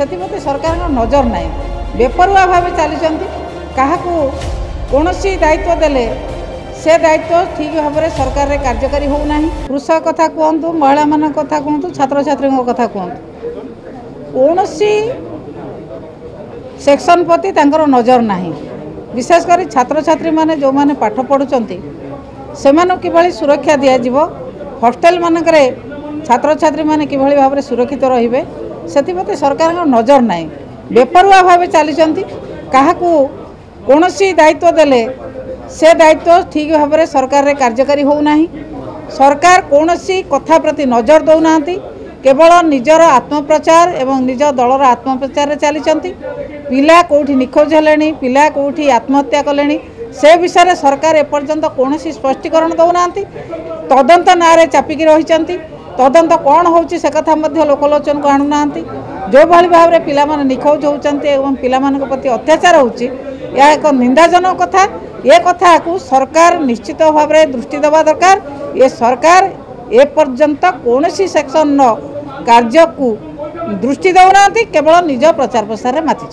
से सरकार नजर ना बेपरुआ भाव चली क्या कौन दायित्व देले से दायित्व ठीक भाव में सरकार रे कार्यकारी होना। कृषक कथा कहतु, महिला मान कथा कहतु, छात्र छात्री कथा कहतु, कौन सेक्शन प्रति नजर ना। विशेषकर छात्र छात्री माने जो माने पाठ पढ़ुचंती से किभली सुरक्षा दिज्व, हॉस्टेल मानकरे छात्र छात्री माने किभली भाव में सुरक्षित रहिबे से सरकार नजर ना बेपरुआ भाव चली क्या कौन दायित्व देले से दायित्व ठीक भाव में सरकार रे कार्यकारी होना। सरकार कौन कथा प्रति नजर दौना, केवल निजर आत्मप्रचार एवं निज दलर आत्मप्रचार चली पिला कौटी निखोज हेले, पिला कौटी आत्महत्या कले से विषय में सरकार एपर्यंत कौन स्पष्टीकरण दौना। तदंत ना चापिकी रही तदंत कौन होची से कथा लोकलोचन को आणुना। जो भाई भाव में पिला माने निखोज होती एवं पिला मानक प्रति अत्याचार होची यह एक निंदाजनक कथा। ये कथा को सरकार निश्चित भाव में दृष्टि देवा दरकार। ये सरकार एपर्यंत कौन सेक्शन कार्य को दृष्टि दौना, केवल निज प्रचार प्रसार में माति।